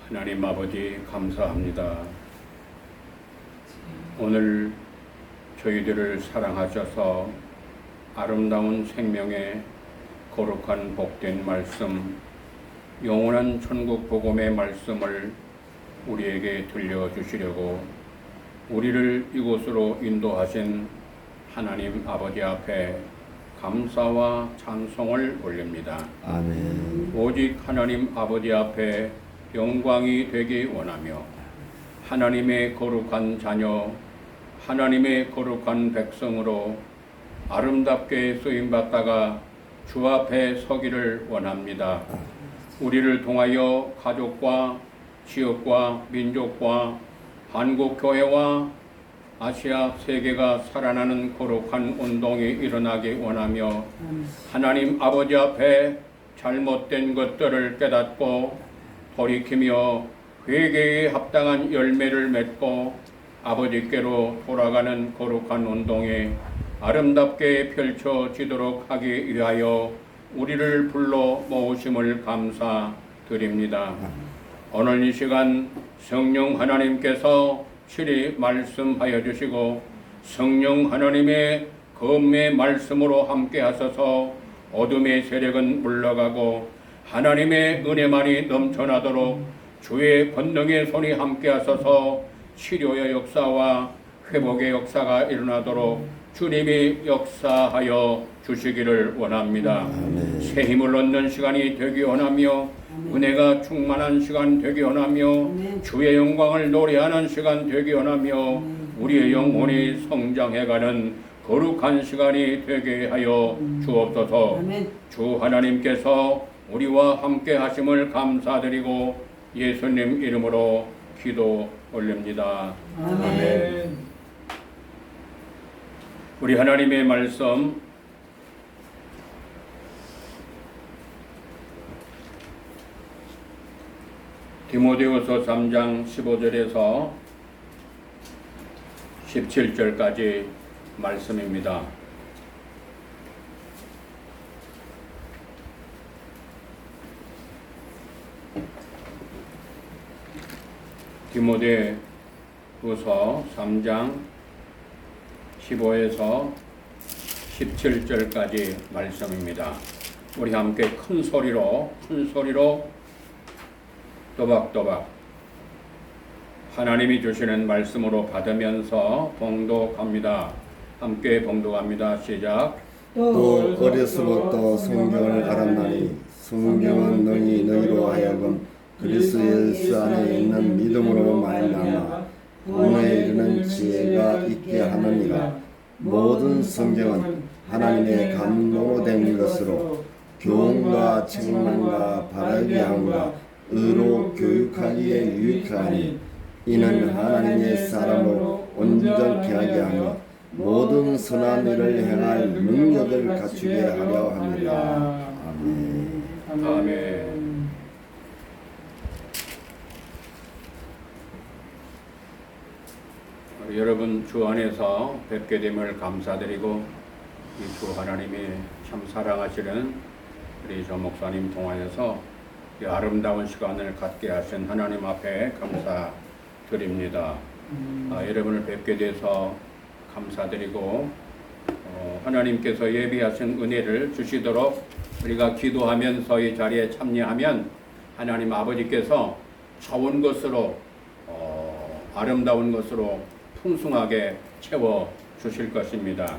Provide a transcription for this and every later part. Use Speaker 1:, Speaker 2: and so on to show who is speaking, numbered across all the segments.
Speaker 1: 하나님 아버지 감사합니다. 오늘 저희들을 사랑하셔서 아름다운 생명의 거룩한 복된 말씀, 영원한 천국 복음의 말씀을 우리에게 들려주시려고 우리를 이곳으로 인도하신 하나님 아버지 앞에 감사와 찬송을 올립니다.
Speaker 2: 아멘.
Speaker 1: 오직 하나님 아버지 앞에 영광이 되기 원하며 하나님의 거룩한 자녀, 하나님의 거룩한 백성으로 아름답게 쓰임받다가 주 앞에 서기를 원합니다. 우리를 통하여 가족과 지역과 민족과 한국교회와 아시아 세계가 살아나는 거룩한 운동이 일어나기 원하며 하나님 아버지 앞에 잘못된 것들을 깨닫고 돌이키며 회개에 합당한 열매를 맺고 아버지께로 돌아가는 거룩한 운동에 아름답게 펼쳐지도록 하기 위하여 우리를 불러 모으심을 감사드립니다. 오늘 이 시간 성령 하나님께서 실히 말씀하여 주시고 성령 하나님의 검의 말씀으로 함께 하셔서 어둠의 세력은 물러가고 하나님의 은혜만이 넘쳐나도록 주의 권능의 손이 함께 하셔서 치료의 역사와 회복의 역사가 일어나도록 주님이 역사하여 주시기를 원합니다.
Speaker 2: 아멘.
Speaker 1: 새 힘을 얻는 시간이 되기 원하며 은혜가 충만한 시간 되기 원하며 주의 영광을 노래하는 시간 되기 원하며 우리의 영혼이 성장해가는 거룩한 시간이 되게 하여 주옵소서. 주 하나님께서 우리와 함께 하심을 감사드리고 예수님 이름으로 기도 올립니다. 아멘. 우리 하나님의 말씀 디모데후서 3장 15절에서 17절까지 말씀입니다. 디모데후서 3장 15에서 17절까지 말씀입니다. 우리 함께 큰 소리로 또박또박 하나님이 주시는 말씀으로 받으면서 봉독합니다. 함께 봉독합니다. 시작.
Speaker 2: 또 어려서부터 성경을 알았나니 성경은 너희로 하여금 그리스도 예수 안에 있는 믿음으로 말미암아 구원에 이르는 지혜가 있게 하느니라. 모든 성경은 하나님의 감동으로 된 것으로 교훈과 책망과 바르게 함과 의로 교육하기에 유익하니 이는 하나님의 사람을 온전케 하게 하며 모든 선한 일을 행할 능력을 갖추게 하려 합니다. 아멘.
Speaker 1: 아멘. 여러분 주 안에서 뵙게 됨을 감사드리고 이 주 하나님이 참 사랑하시는 우리 조 목사님 통하여서 이 아름다운 시간을 갖게 하신 하나님 앞에 감사드립니다. 여러분을 뵙게 돼서 감사드리고 하나님께서 예비하신 은혜를 주시도록 우리가 기도하면서 이 자리에 참여하면 하나님 아버지께서 좋은 것으로 아름다운 것으로 풍성하게 채워 주실 것입니다.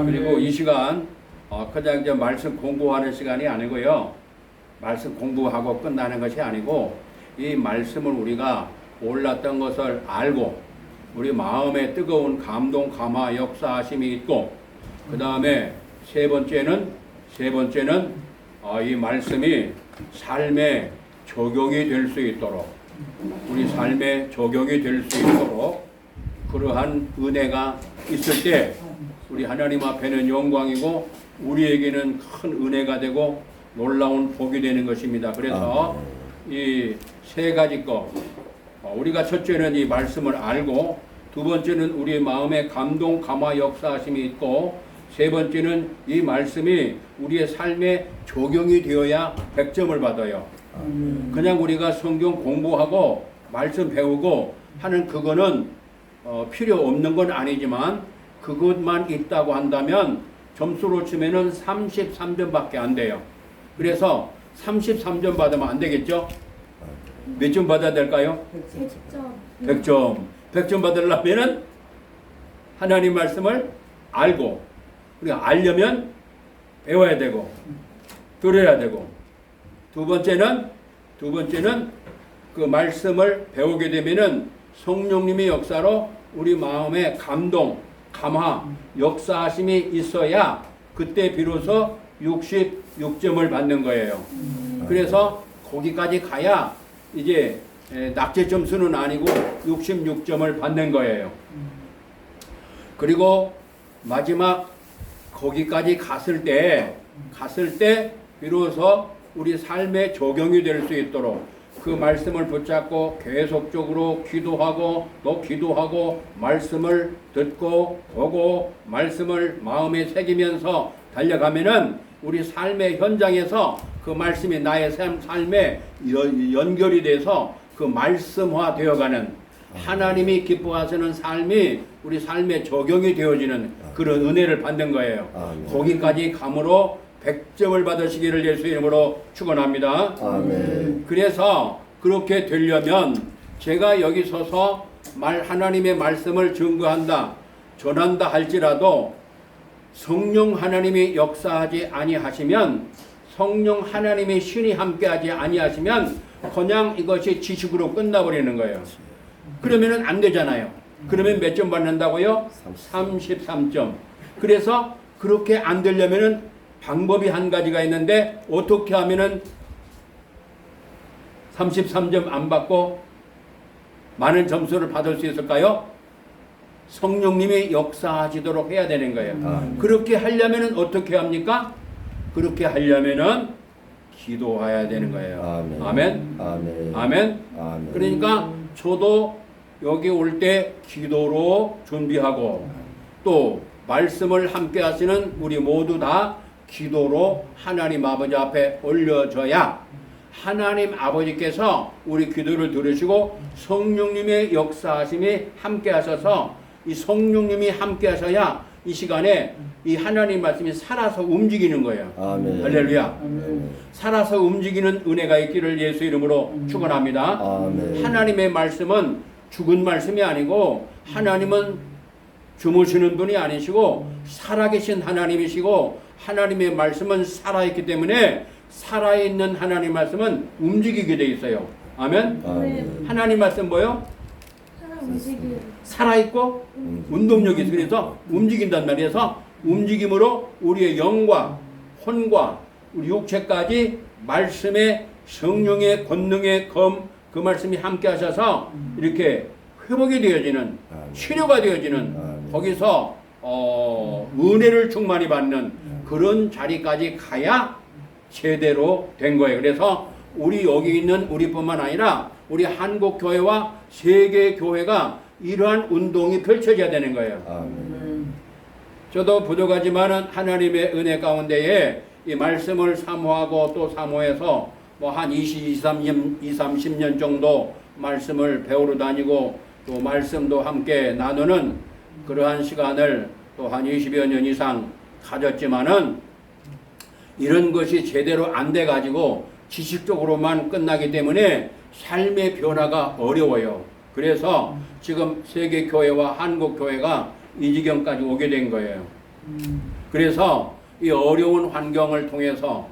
Speaker 1: 그리고 이 시간 그냥 이제 말씀 공부하는 시간이 아니고요. 말씀 공부하고 끝나는 것이 아니고 이 말씀을 우리가 몰랐던 것을 알고 우리 마음에 뜨거운 감동, 감화, 역사하심이 있고 그 다음에 세 번째는 이 말씀이 삶에 적용이 될 수 있도록 우리 삶에 적용이 될 수 있도록 그러한 은혜가 있을 때 우리 하나님 앞에는 영광이고 우리에게는 큰 은혜가 되고 놀라운 복이 되는 것입니다. 그래서 이 세 가지 것 우리가 첫째는 이 말씀을 알고 두 번째는 우리의 마음에 감동, 감화, 역사하심이 있고 세 번째는 이 말씀이 우리의 삶에 적용이 되어야 100점을 받아요. 그냥 우리가 성경 공부하고 말씀 배우고 하는 그거는 필요 없는 건 아니지만 그것만 있다고 한다면 점수로 치면은 33점밖에 안 돼요. 그래서 33점 받으면 안 되겠죠? 몇 점 받아야 될까요?
Speaker 3: 100점.
Speaker 1: 100점. 100점 받으려면은 하나님 말씀을 알고 우리가 알려면 배워야 되고 들어야 되고 두 번째는 그 말씀을 배우게 되면은 성령님의 역사로 우리 마음에 감동, 감화, 역사하심이 있어야 그때 비로소 66점을 받는 거예요. 그래서 거기까지 가야 이제 낙제 점수는 아니고 66점을 받는 거예요. 그리고 마지막 거기까지 갔을 때 비로소 우리 삶에 적용이 될 수 있도록 그 말씀을 붙잡고 계속적으로 기도하고 또 기도하고 말씀을 듣고 보고 말씀을 마음에 새기면서 달려가면은 우리 삶의 현장에서 그 말씀이 나의 삶에 연결이 돼서 그 말씀화 되어가는 하나님이 기뻐하시는 삶이 우리 삶에 적용이 되어지는 그런 은혜를 받는 거예요. 거기까지 감으로 100점을 받으시기를 예수 이름으로 축원합니다.
Speaker 2: 아멘.
Speaker 1: 그래서 그렇게 되려면 제가 여기 서서 하나님의 말씀을 증거한다, 전한다 할지라도 성령 하나님이 역사하지 아니하시면 성령 하나님의 신이 함께하지 아니하시면 그냥 이것이 지식으로 끝나버리는 거예요. 그러면은 안 되잖아요. 그러면 몇 점 받는다고요? 33점. 그래서 그렇게 안 되려면은 방법이 한 가지가 있는데 어떻게 하면은 33점 안 받고 많은 점수를 받을 수 있을까요? 성령님이 역사하시도록 해야 되는 거예요. 그렇게 하려면은 어떻게 합니까? 그렇게 하려면은 기도해야 되는 거예요. 아멘. 아멘. 그러니까 저도 여기 올 때 기도로 준비하고 또 말씀을 함께 하시는 우리 모두 다 기도로 하나님 아버지 앞에 올려줘야 하나님 아버지께서 우리 기도를 들으시고 성령님의 역사하심이 함께 하셔서 이 성령님이 함께 하셔야 이 시간에 이 하나님 말씀이 살아서 움직이는 거예요.
Speaker 2: 아멘.
Speaker 1: 할렐루야.
Speaker 2: 아멘.
Speaker 1: 살아서 움직이는 은혜가 있기를 예수 이름으로 축원합니다.
Speaker 2: 아멘.
Speaker 1: 하나님의 말씀은 죽은 말씀이 아니고 하나님은 주무시는 분이 아니시고 살아계신 하나님이시고 하나님의 말씀은 살아있기 때문에 살아있는 하나님 말씀은 움직이게 돼 있어요. 아멘.
Speaker 2: 아멘.
Speaker 1: 하나님 말씀 뭐요? 살아있고 운동력이 있어. 그래서 움직인단 말이어서 움직임으로 우리의 영과 혼과 우리 육체까지 말씀의 성령의 권능의 그 말씀이 함께 하셔서 이렇게 회복이 되어지는 치료가 되어지는 거기서 은혜를 충만히 받는 그런 자리까지 가야 제대로 된 거예요. 그래서 우리 여기 있는 우리뿐만 아니라 우리 한국 교회와 세계 교회가 이러한 운동이 펼쳐져야 되는 거예요.
Speaker 2: 아멘.
Speaker 1: 저도 부족하지만은 하나님의 은혜 가운데에 이 말씀을 사모하고 또 사모해서 뭐 한 30년 정도 말씀을 배우러 다니고 또 말씀도 함께 나누는 그러한 시간을 또 한 20여 년 이상 가졌지만은 이런 것이 제대로 안 돼 가지고 지식적으로만 끝나기 때문에 삶의 변화가 어려워요. 그래서 지금 세계교회와 한국교회가 이 지경까지 오게 된 거예요. 그래서 이 어려운 환경을 통해서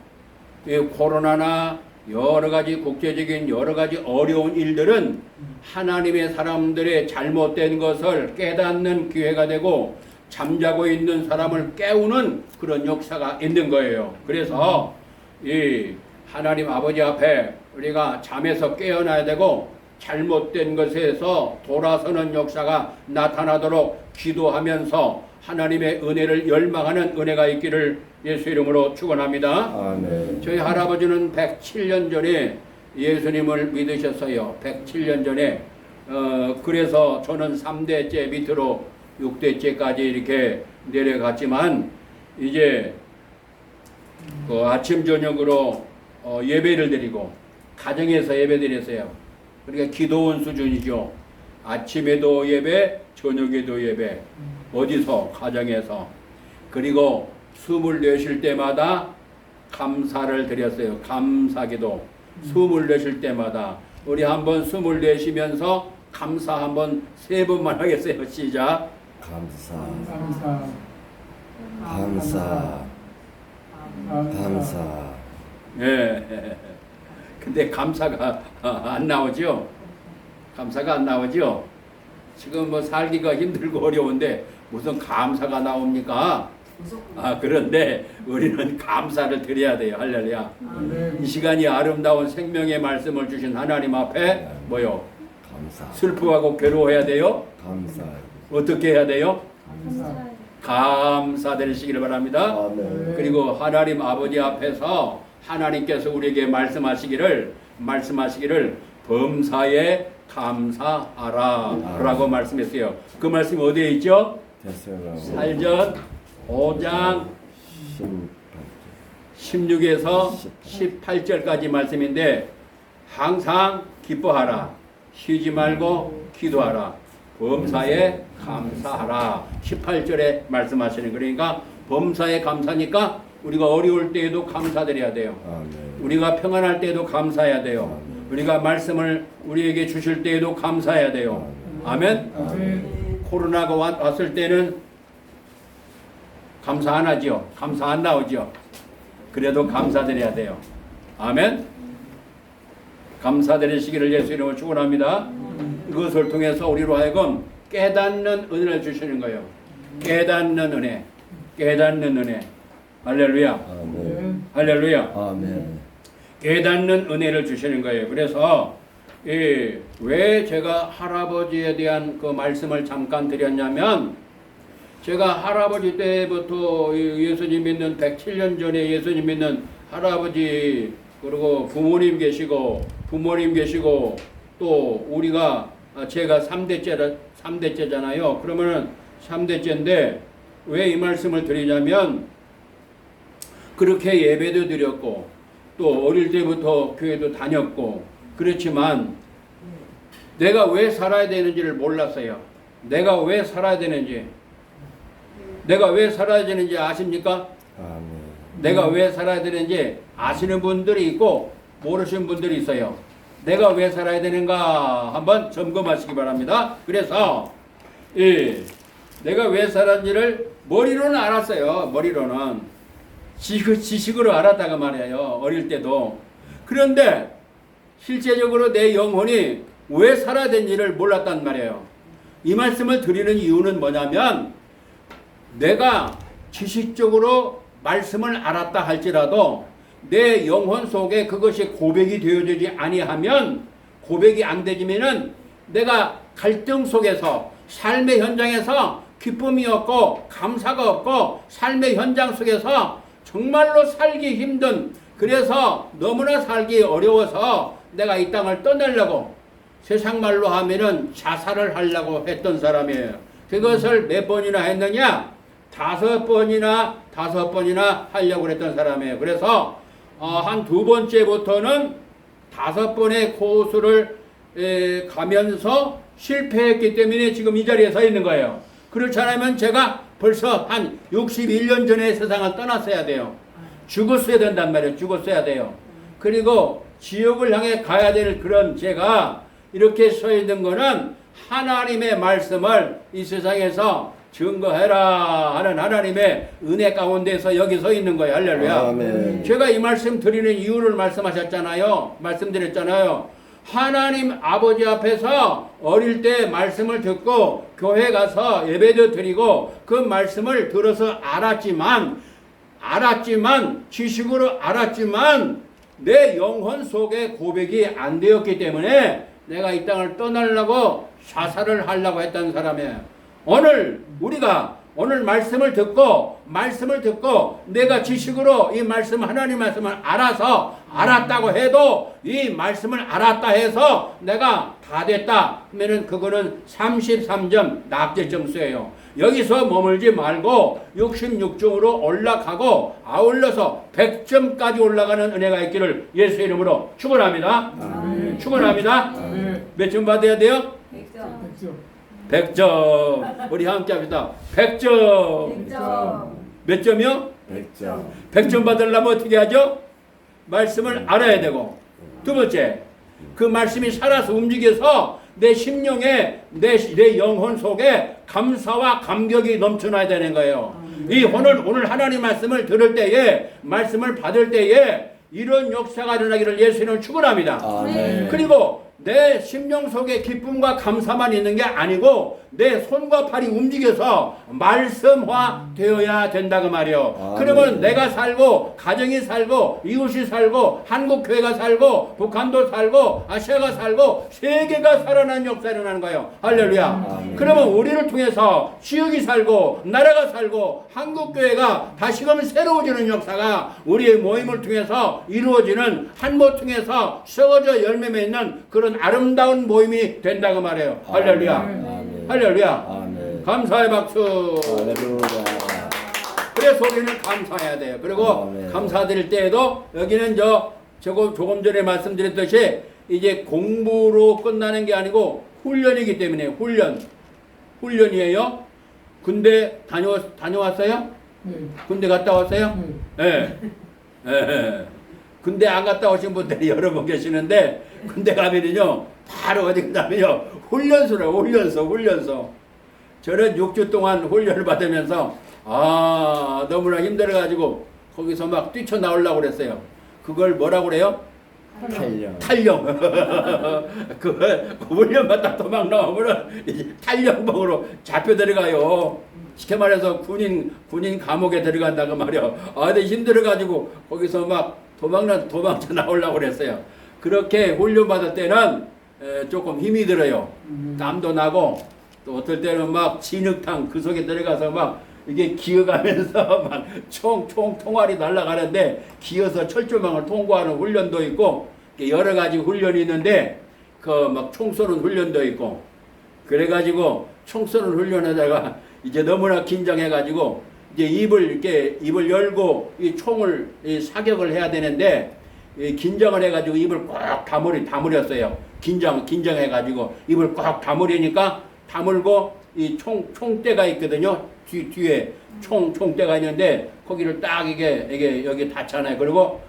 Speaker 1: 이 코로나나 여러 가지 국제적인 여러 가지 어려운 일들은 하나님의 사람들의 잘못된 것을 깨닫는 기회가 되고 잠자고 있는 사람을 깨우는 그런 역사가 있는 거예요. 그래서 이 하나님 아버지 앞에 우리가 잠에서 깨어나야 되고 잘못된 것에서 돌아서는 역사가 나타나도록 기도하면서 하나님의 은혜를 열망하는 은혜가 있기를 예수 이름으로 축원합니다.
Speaker 2: 아멘.
Speaker 1: 저희 할아버지는 107년 전에 예수님을 믿으셨어요. 107년 전에 그래서 저는 3대째 밑으로 6대째까지 이렇게 내려갔지만 이제 그 아침 저녁으로 예배를 드리고 가정에서 예배드렸어요. 그러니까 기도원 수준이죠. 아침에도 예배, 저녁에도 예배. 어디서? 가정에서. 그리고 숨을 내쉴 때마다 감사를 드렸어요. 감사기도. 숨을 내쉴 때마다. 우리 한번 숨을 내쉬면서 감사 한번 3번만 하겠어요. 시작.
Speaker 3: 감사,
Speaker 2: 감사.
Speaker 3: 감사, 감사.
Speaker 1: 예. 근데 감사가 안 나오죠? 감사가 안 나오죠? 지금 뭐 살기가 힘들고 어려운데 무슨 감사가 나옵니까? 그런데 우리는 감사를 드려야 돼요. 할렐루야.
Speaker 2: 아멘.
Speaker 1: 이 시간이 아름다운 생명의 말씀을 주신 하나님 앞에 뭐요?
Speaker 3: 감사,
Speaker 1: 슬퍼하고 괴로워해야 돼요?
Speaker 3: 감사.
Speaker 1: 어떻게 해야 돼요?
Speaker 2: 감사.
Speaker 1: 감사드리시기를 바랍니다.
Speaker 3: 아멘.
Speaker 1: 그리고 하나님 아버지 앞에서 하나님께서 우리에게 말씀하시기를 범사에 감사하라 라고 말씀했어요. 그 말씀이 어디에 있죠?
Speaker 3: 됐어요.
Speaker 1: 살전 5장 16에서 18절까지 말씀인데 항상 기뻐하라. 쉬지 말고 기도하라. 범사에 감사하라. 18절에 말씀하시는 그러니까 범사에 감사니까 우리가 어려울 때에도 감사드려야 돼요.
Speaker 3: 아멘.
Speaker 1: 우리가 평안할 때에도 감사해야 돼요. 우리가 말씀을 우리에게 주실 때에도 감사해야 돼요. 아멘.
Speaker 2: 아멘.
Speaker 1: 코로나가 왔을 때는 감사 안 하죠. 감사 안 나오죠. 그래도 감사드려야 돼요. 아멘. 감사드리시기를 예수 이름으로 축원합니다. 이것을 통해서 우리로 하여금 깨닫는 은혜를 주시는 거예요. 깨닫는 은혜. 깨닫는 은혜. 할렐루야.
Speaker 3: 아멘.
Speaker 1: 할렐루야.
Speaker 3: 아멘.
Speaker 1: 깨닫는 은혜를 주시는 거예요. 그래서 왜 제가 할아버지에 대한 그 말씀을 잠깐 드렸냐면 제가 할아버지 때부터 예수님 믿는 107년 전에 예수님 믿는 할아버지 그리고 부모님 계시고 또 우리가 제가 3대째잖아요. 그러면은 3대째인데 왜 이 말씀을 드리냐면 그렇게 예배도 드렸고 또 어릴 때부터 교회도 다녔고 그렇지만 내가 왜 살아야 되는지를 몰랐어요. 내가 왜 살아야 되는지 아십니까?
Speaker 3: 아멘.
Speaker 1: 내가 왜 살아야 되는지 아시는 분들이 있고 모르시는 분들이 있어요. 내가 왜 살아야 되는가 한번 점검하시기 바랍니다. 그래서 내가 왜 살았는지를 머리로는 알았어요. 머리로는 지식으로 알았다가 말이에요. 어릴 때도. 그런데 실제적으로 내 영혼이 왜 살아야 되는지를 몰랐단 말이에요. 이 말씀을 드리는 이유는 뭐냐면 내가 지식적으로 말씀을 알았다 할지라도 내 영혼 속에 그것이 고백이 되어지지 아니하면 고백이 안 되지면은 내가 갈등 속에서 삶의 현장에서 기쁨이 없고 감사가 없고 삶의 현장 속에서 정말로 살기 힘든 그래서 너무나 살기 어려워서 내가 이 땅을 떠나려고 세상 말로 하면은 자살을 하려고 했던 사람이에요. 그것을 몇 번이나 했느냐? 5번이나 하려고 했던 사람이에요. 그래서 한 2번째부터는 5번의 코스를 가면서 실패했기 때문에 지금 이 자리에 서 있는 거예요. 그렇지 않으면 제가 벌써 한 61년 전에 세상을 떠났어야 돼요. 죽었어야 된단 말이에요. 죽었어야 돼요. 그리고 지옥을 향해 가야 될 그런 제가 이렇게 서 있는 거는 하나님의 말씀을 이 세상에서 증거해라 하는 하나님의 은혜 가운데서 여기 서 있는 거예요. 할렐루야.
Speaker 3: 아멘.
Speaker 1: 제가 이 말씀 드리는 이유를 말씀드렸잖아요. 하나님 아버지 앞에서 어릴 때 말씀을 듣고 교회 가서 예배도 드리고 그 말씀을 들어서 알았지만 지식으로 알았지만 내 영혼 속에 고백이 안 되었기 때문에 내가 이 땅을 떠나려고 자살을 하려고 했던 사람이에요. 오늘 우리가 오늘 말씀을 듣고 내가 지식으로 이 말씀 하나님 말씀을 알았다고 해도 이 말씀을 알았다 해서 내가 다 됐다 하면은 그거는 33점 낙제 점수예요. 여기서 머물지 말고 66점으로 올라가고 아울러서 100점까지 올라가는 은혜가 있기를 예수의 이름으로 축원합니다.
Speaker 2: 아멘.
Speaker 1: 축원합니다.
Speaker 2: 아멘.
Speaker 1: 몇 점 받아야 돼요?
Speaker 2: 100점.
Speaker 1: 100점. 우리 함께 합시다. 100점.
Speaker 2: 100점.
Speaker 1: 몇 점이요?
Speaker 3: 100점.
Speaker 1: 100점 받으려면 어떻게 하죠? 말씀을 알아야 되고, 두 번째, 그 말씀이 살아서 움직여서 내 심령에 내 영혼 속에 감사와 감격이 넘쳐나야 되는 거예요. 이 오늘 하나님 말씀을 들을 때에, 말씀을 받을 때에 이런 역사가 일어나기를 예수님은 축원합니다.
Speaker 3: 아멘.
Speaker 1: 그리고 내 심령 속에 기쁨과 감사만 있는 게 아니고 내 손과 팔이 움직여서 말씀화 되어야 된다 그 말이요. 그러면 내가 살고 가정이 살고 이웃이 살고 한국교회가 살고 북한도 살고 아시아가 살고 세계가 살아나는 역사가 일어나는 거예요. 할렐루야. 그러면 우리를 통해서 지역이 살고 나라가 살고 한국교회가 다시금 새로워지는 역사가 우리의 모임을 통해서 이루어지는 한모 통해서 썩어져 열매 맺는 그런 아름다운 모임이 된다고 말해요. 할렐루야.
Speaker 3: 아멘.
Speaker 1: 할렐루야.
Speaker 3: 아멘.
Speaker 1: 감사의 박수.
Speaker 3: 할렐루야.
Speaker 1: 그래서 우리는 감사해야 돼요. 그리고
Speaker 3: 아멘.
Speaker 1: 감사드릴 때에도 여기는 조금 전에 말씀드렸듯이 이제 공부로 끝나는 게 아니고 훈련이기 때문에 훈련이에요. 군대 다녀왔어요?
Speaker 2: 네.
Speaker 1: 군대 갔다 왔어요?
Speaker 2: 네.
Speaker 1: 예. 군대 안 갔다 오신 분들이 여러 분 계시는데 군대 가면은요 바로 어디 가면요 훈련소. 저는 6주 동안 훈련을 받으면서 너무나 힘들어가지고 거기서 막 뛰쳐나오려고 그랬어요. 그걸 뭐라고 그래요? 탈령. 그 훈련 받다 도망 나오면은 이제 탈령봉으로 잡혀 들어가요. 쉽게 말해서 군인 감옥에 들어간다고 말이요. 근데 힘들어가지고 거기서 막 도망쳐 나오려고 그랬어요. 그렇게 훈련 받을 때는 조금 힘이 들어요. 땀도 나고 또 어떨 때는 막 진흙탕 그 속에 들어가서 막 이게 기어가면서 막 총알이 날아가는데 기어서 철조망을 통과하는 훈련도 있고 여러 가지 훈련이 있는데 그 막 총 쏘는 훈련도 있고 그래가지고 총 쏘는 훈련하다가 이제 너무나 긴장해가지고 이제 입을 열고 이 총을 사격을 해야 되는데 긴장을 해가지고 입을 꼭 다물었어요. 긴장해가지고 입을 꼭 다물으니까 다물고 이 총대가 있거든요. 뒤에 총대가 있는데 거기를 딱 이게 여기 닿잖아요. 그리고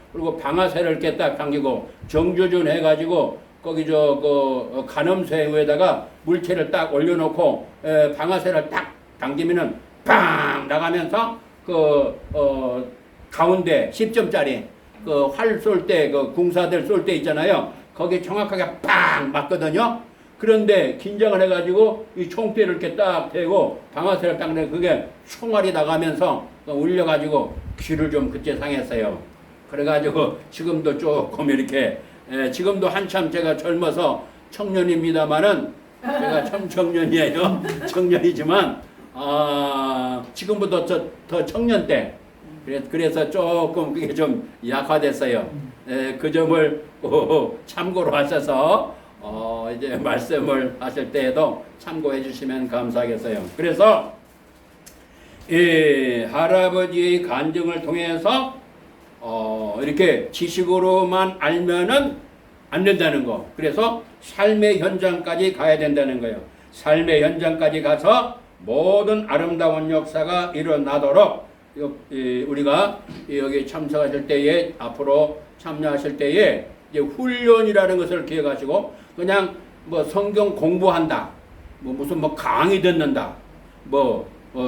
Speaker 1: 방아쇠를 이렇게 딱 당기고 정조준 해가지고 거기 그 간음쇠 위에다가 물체를 딱 올려놓고 방아쇠를 딱 당기면은 빵 나가면서 가운데 10점짜리 그 활 쏠 때 그 궁사들 쏠 때 있잖아요. 거기 정확하게 빵 맞거든요. 그런데 긴장을 해가지고 이 총대를 이렇게 딱 대고 방아쇠를 딱 내 그게 총알이 나가면서 울려가지고 귀를 좀 그때 상했어요. 그래가지고 지금도 조금 이렇게 지금도 한참 제가 젊어서 청년입니다만은 제가 청년이에요. 청년이지만 지금보다 더 청년 때 그래서 조금 그게 좀 약화됐어요. 그 점을 참고로 하셔서 이제 말씀을 하실 때에도 참고해 주시면 감사하겠어요. 그래서 할아버지의 간증을 통해서 이렇게 지식으로만 알면은 안 된다는 거. 그래서 삶의 현장까지 가야 된다는 거예요. 삶의 현장까지 가서 모든 아름다운 역사가 일어나도록 우리가 여기 참석하실 때에 앞으로 참여하실 때에 이제 훈련이라는 것을 기억하시고 그냥 뭐 성경 공부한다, 무슨 강의 듣는다,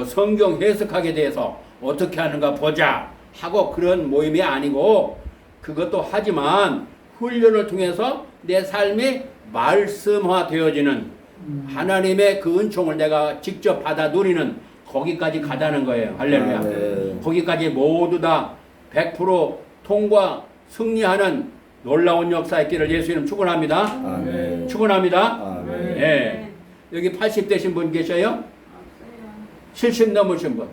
Speaker 1: 성경 해석하게 돼서 어떻게 하는가 보자 하고 그런 모임이 아니고 그것도 하지만 훈련을 통해서 내 삶이 말씀화 되어지는 하나님의 그 은총을 내가 직접 받아 누리는 거기까지 가자는 거예요. 할렐루야.
Speaker 3: 네.
Speaker 1: 거기까지 모두 다 100% 통과 승리하는 놀라운 역사 있기를 예수님 축원합니다.
Speaker 3: 아멘.
Speaker 1: 축원합니다.
Speaker 3: 아멘.
Speaker 1: 예. 여기 80 되신 분 계셔요? 70 넘으신 분?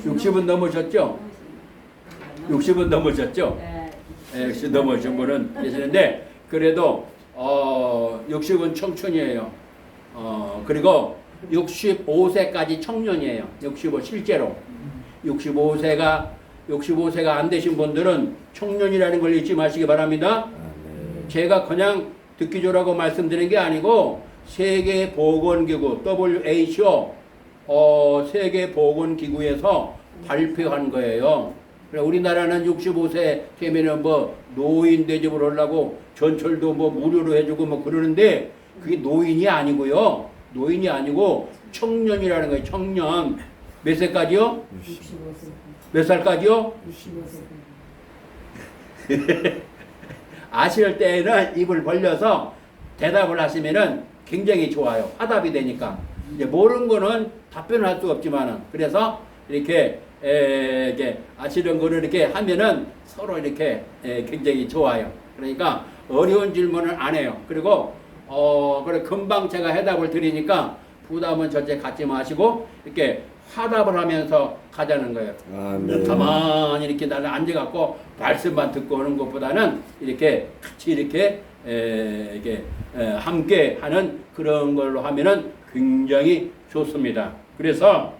Speaker 1: 60은 넘으셨죠? 60은 넘으셨죠?
Speaker 2: 네.
Speaker 1: 60 넘으신 분은 계시는데 그래도 60은 청춘이에요. 그리고 65세까지 청년이에요. 65 실제로 65세가 안 되신 분들은 청년이라는 걸 잊지 마시기 바랍니다. 제가 그냥 듣기 좋으라고 말씀드린 게 아니고 세계보건기구 WHO 세계보건기구에서 발표한 거예요. 우리나라는 65세 되면은 뭐 노인 대접을 하려고 전철도 뭐 무료로 해주고 뭐 그러는데 그게 노인이 아니고요. 노인이 아니고 청년이라는 거예요. 청년. 몇 세까지요?
Speaker 2: 65세.
Speaker 1: 몇 살까지요?
Speaker 2: 65세.
Speaker 1: 아실 때에는 입을 벌려서 대답을 하시면은 굉장히 좋아요. 화답이 되니까. 이제 모르는 거는 답변을 할 수가 없지만은 그래서 이렇게 이제 아시는 거를 이렇게 하면은 서로 이렇게 굉장히 좋아요. 그러니까 어려운 질문을 안 해요. 그리고 그래 금방 제가 해답을 드리니까 부담은 절대 갖지 마시고 이렇게 화답을 하면서 가자는 거예요. 가만히 이렇게 나는 앉아갖고 말씀만 듣고 오는 것보다는 이렇게 같이 이렇게 함께 하는 그런 걸로 하면은 굉장히 좋습니다. 그래서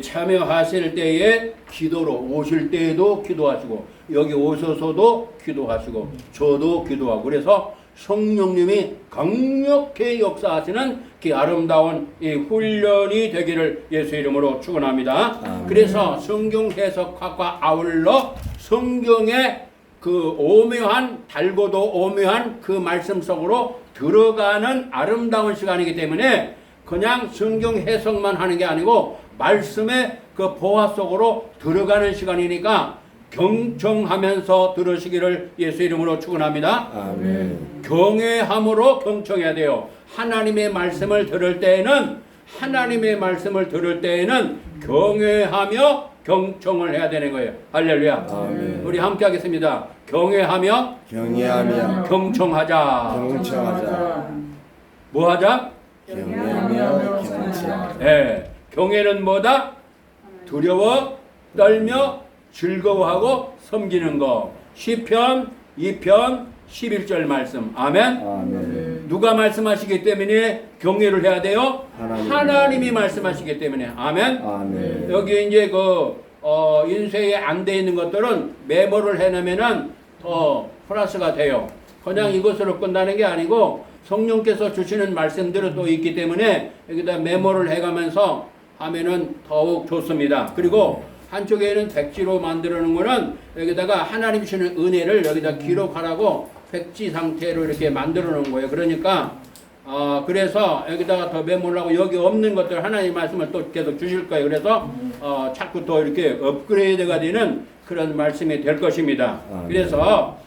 Speaker 1: 참여하실 때에 기도로 오실 때에도 기도하시고 여기 오셔서도 기도하시고 저도 기도하고 그래서 성령님이 강력히 역사하시는 그 아름다운 이 훈련이 되기를 예수 이름으로 축원합니다. 그래서 성경 해석학과 아울러 성경의 그 오묘한 달고도 오묘한 그 말씀 속으로 들어가는 아름다운 시간이기 때문에 그냥 성경 해석만 하는 게 아니고 말씀의 그 보화 속으로 들어가는 시간이니까 경청하면서 들으시기를 예수 이름으로 축원합니다.
Speaker 3: 아멘.
Speaker 1: 경외함으로 경청해야 돼요. 하나님의 말씀을 들을 때에는 경외하며 경청을 해야 되는 거예요. 할렐루야.
Speaker 3: 아멘.
Speaker 1: 우리 함께 하겠습니다. 경외하며
Speaker 3: 경외하며
Speaker 1: 경청하자.
Speaker 3: 경청하자.
Speaker 1: 뭐 하자?
Speaker 3: 경외하며 경청하자.
Speaker 1: 네. 경외는 뭐다? 두려워 떨며 즐거워하고 섬기는 거. 시편 2편 11절 말씀. 아멘.
Speaker 3: 아멘.
Speaker 1: 누가 말씀하시기 때문에 경외를 해야 돼요? 하나님이 말씀하시기 때문에. 아멘.
Speaker 3: 아멘.
Speaker 1: 여기 이제 인쇄에 안 돼 있는 것들은 메모를 해놓으면은 더 플러스가 돼요. 그냥 이것으로 끝나는 게 아니고 성령께서 주시는 말씀들은 또 있기 때문에 여기다 메모를 해가면서 하면은 더욱 좋습니다. 그리고 한쪽에는 백지로 만들어 놓은 거는 여기다가 하나님 주시는 은혜를 여기다 기록하라고 백지 상태로 이렇게 만들어 놓은 거예요. 그러니까 그래서 여기다가 더 메모를 하고 여기 없는 것들 하나님 말씀을 또 계속 주실 거예요. 그래서 자꾸 더 이렇게 업그레이드가 되는 그런 말씀이 될 것입니다. 그래서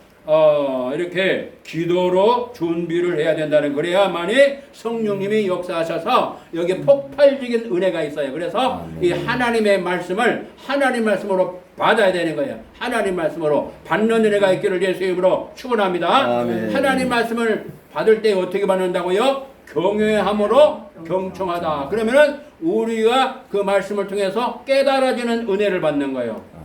Speaker 1: 이렇게 기도로 준비를 해야 된다는 그래야만이 성령님이 역사하셔서 여기 폭발적인 은혜가 있어요. 그래서 이 하나님의 말씀을 하나님 말씀으로 받아야 되는 거예요. 하나님 말씀으로 받는 은혜가 있기를 예수 이름으로 축원합니다. 하나님 말씀을 받을 때 어떻게 받는다고요? 경외함으로 경청하다. 그러면은 우리가 그 말씀을 통해서 깨달아지는 은혜를 받는 거예요.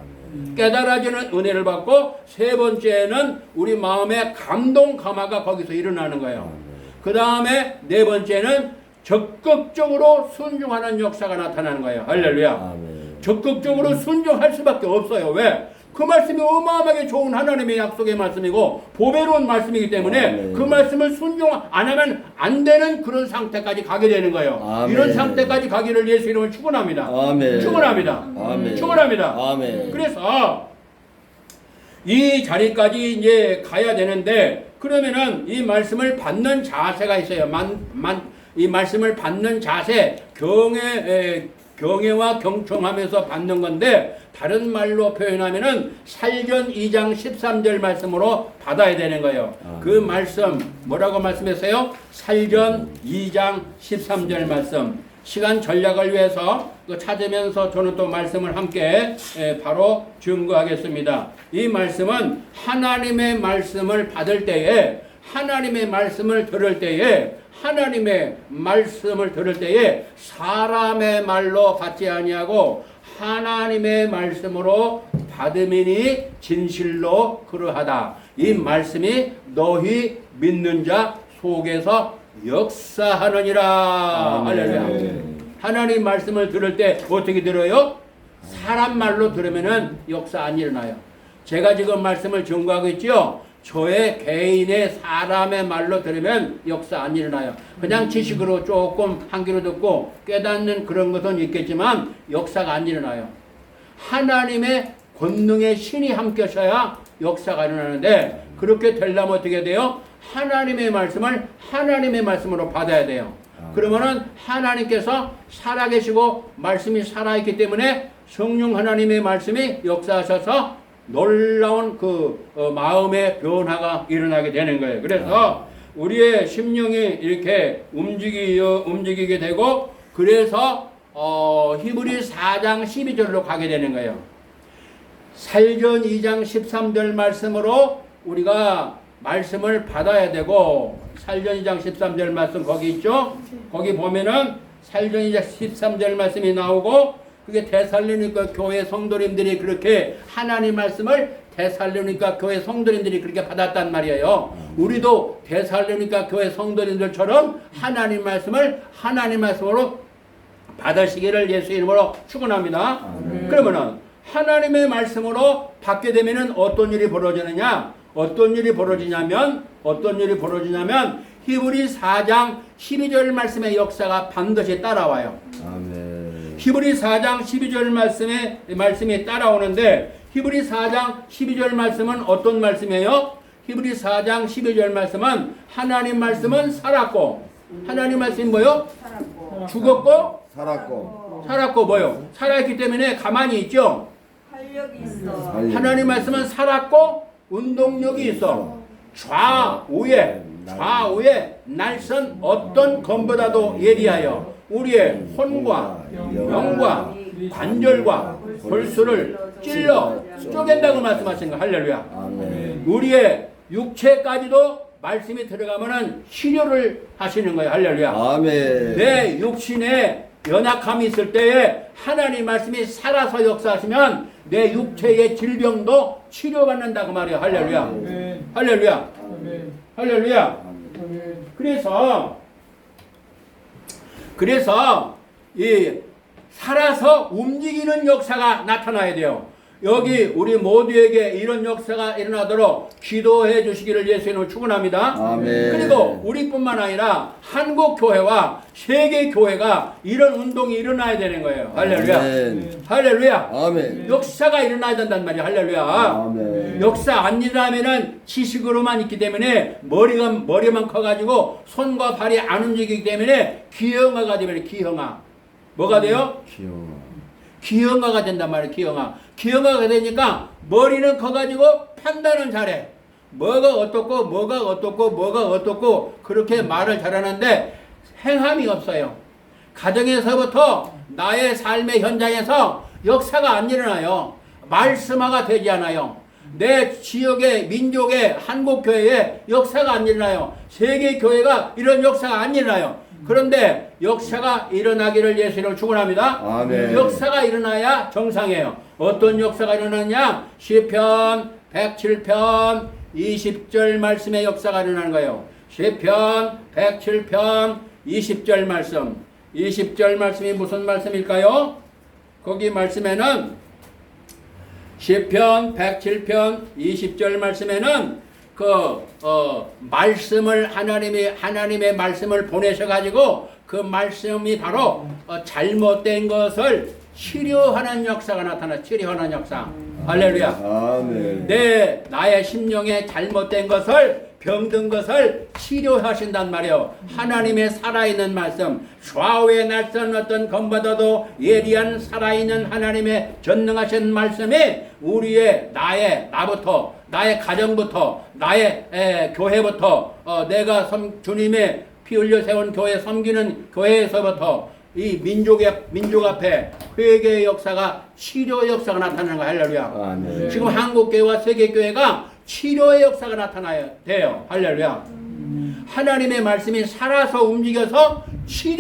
Speaker 1: 깨달아지는 은혜를 받고 세 번째는 우리 마음의 감동 감화가 거기서 일어나는 거예요. 그 다음에 네 번째는 적극적으로 순종하는 역사가 나타나는 거예요. 할렐루야. 적극적으로 순종할 수밖에 없어요. 왜? 그 말씀이 어마어마하게 좋은 하나님의 약속의 말씀이고 보배로운 말씀이기 때문에 그 말씀을 순종 안 하면 안 되는 그런 상태까지 가게 되는 거예요. 이런 상태까지 가기를 예수 이름으로 축원합니다. 축원합니다. 축원합니다. 그래서 이 자리까지 이제 가야 되는데 그러면은 이 말씀을 받는 자세가 있어요. 이 말씀을 받는 자세 경외와 경청하면서 받는 건데 다른 말로 표현하면은 살전 2장 13절 말씀으로 받아야 되는 거예요. 그 말씀 뭐라고 말씀했어요? 살전 2장 13절 말씀. 시간 전략을 위해서 찾으면서 저는 또 말씀을 함께 바로 증거하겠습니다. 이 말씀은 하나님의 말씀을 받을 때에 하나님의 말씀을 들을 때에 사람의 말로 받지 아니하고 하나님의 말씀으로 받음이니 진실로 그러하다. 이 말씀이 너희 믿는 자 속에서 역사하느니라. 할렐루야. 하나님 말씀을 들을 때 어떻게 들어요? 사람 말로 들으면은 역사 안 일어나요. 제가 지금 말씀을 증거하고 있죠. 저의 개인의 사람의 말로 들으면 역사 안 일어나요. 그냥 지식으로 조금 한 귀로 듣고 깨닫는 그런 것은 있겠지만 역사가 안 일어나요. 하나님의 권능의 신이 함께 하셔야 역사가 일어나는데, 그렇게 되려면 어떻게 돼요? 하나님의 말씀을 하나님의 말씀으로 받아야 돼요. 그러면은 하나님께서 살아계시고 말씀이 살아있기 때문에 성령 하나님의 말씀이 역사하셔서 놀라운 마음의 변화가 일어나게 되는 거예요. 그래서 우리의 심령이 이렇게 움직이게 되고, 그래서 히브리 4장 12절로 가게 되는 거예요. 살전 2장 13절 말씀으로 우리가 말씀을 받아야 되고, 살전 2장 13절 말씀 거기 있죠? 거기 보면은 살전 2장 13절 말씀이 나오고, 그게 데살로니가 교회 성도님들이 그렇게 하나님 말씀을 데살로니가 교회 성도님들이 그렇게 받았단 말이에요. 우리도 데살로니가 교회 성도님들처럼 하나님 말씀으로 받으시기를 예수 이름으로 축원합니다. 그러면은 하나님의 말씀으로 받게 되면은 어떤 일이 벌어지느냐? 어떤 일이 벌어지냐면 히브리 4장 12절 말씀의 역사가 반드시 따라와요.
Speaker 3: 아멘.
Speaker 1: 히브리 4장 12절 말씀이 따라오는데, 히브리 4장 12절 말씀은 어떤 말씀이에요? 히브리 4장 12절 말씀은 하나님 말씀은 살았고, 하나님 말씀이 뭐요? 죽었고 살았고 뭐요? 살아있기 때문에 가만히 있죠.
Speaker 2: 활력이 있어.
Speaker 1: 하나님 말씀은 살았고 운동력이 있어. 좌우에 날선 어떤 검보다도 예리하여 우리의 혼과 영과 관절과 골수를 찔러 쪼갠다고 말씀하신 거. 할렐루야.
Speaker 3: 아멘.
Speaker 1: 우리의 육체까지도 말씀이 들어가면은 치료를 하시는 거예요. 할렐루야.
Speaker 3: 아멘.
Speaker 1: 내 육신에 연약함이 있을 때에 하나님 말씀이 살아서 역사하시면 내 육체의 질병도 치료받는다고 말이에요. 할렐루야.
Speaker 2: 아멘.
Speaker 1: 할렐루야.
Speaker 2: 아멘.
Speaker 1: 할렐루야.
Speaker 2: 아멘.
Speaker 1: 그래서 이 살아서 움직이는 역사가 나타나야 돼요. 여기 우리 모두에게 이런 역사가 일어나도록 기도해 주시기를 예수 이름으로 축원합니다.
Speaker 3: 아멘.
Speaker 1: 그리고 우리뿐만 아니라 한국 교회와 세계 교회가 이런 운동이 일어나야 되는 거예요. 할렐루야.
Speaker 3: 아멘.
Speaker 1: 할렐루야.
Speaker 3: 아멘.
Speaker 1: 역사가 일어나야 된단 말이야. 할렐루야.
Speaker 3: 아멘.
Speaker 1: 역사 안 일어나면은 지식으로만 있기 때문에 머리만 커가지고 손과 발이 안 움직이기 때문에 기형아가 되면 기형아. 뭐가 돼요? 기형아가 된단 말이에요. 기형아가 되니까 머리는 커가지고 판단은 잘해. 뭐가 어떻고 그렇게 말을 잘하는데 행함이 없어요. 가정에서부터 나의 삶의 현장에서 역사가 안 일어나요. 말씀화가 되지 않아요. 내 지역의 민족의 한국교회에 역사가 안 일어나요. 세계교회가 이런 역사가 안 일어나요. 그런데 역사가 일어나기를 예수 이름으로 축원합니다.
Speaker 3: 아멘.
Speaker 1: 역사가 일어나야 정상이에요. 어떤 역사가 일어나냐? 시편 107편 20절 말씀의 역사가 일어나는 거예요. 시편 107편 20절 말씀. 20절 말씀이 무슨 말씀일까요? 거기 말씀에는 시편 107편 20절 말씀에는 말씀을 하나님의 말씀을 보내셔가지고 그 말씀이 바로 잘못된 것을 치료하는 역사가 나타나. 치료하는 역사. 할렐루야.
Speaker 3: 아멘.
Speaker 1: 나의 심령에 잘못된 것을, 병든 것을 치료하신단 말이에요. 하나님의 살아있는 말씀, 좌우에 날선 어떤 검보다도 예리한 살아있는 하나님의 전능하신 말씀이 나부터, 나의 가정부터, 나의 교회부터, 내가 주님의 피 흘려 세운 교회 섬기는 교회에서부터 이 민족 앞에 회개의 역사가, 치료의 역사가 나타나는 거야. 할렐루야.
Speaker 3: 아멘.
Speaker 1: 지금 한국교회와 세계교회가 치료의 역사가 나타나야 돼요. 할렐루야. 하나님의 말씀이 살아서 움직여서 치료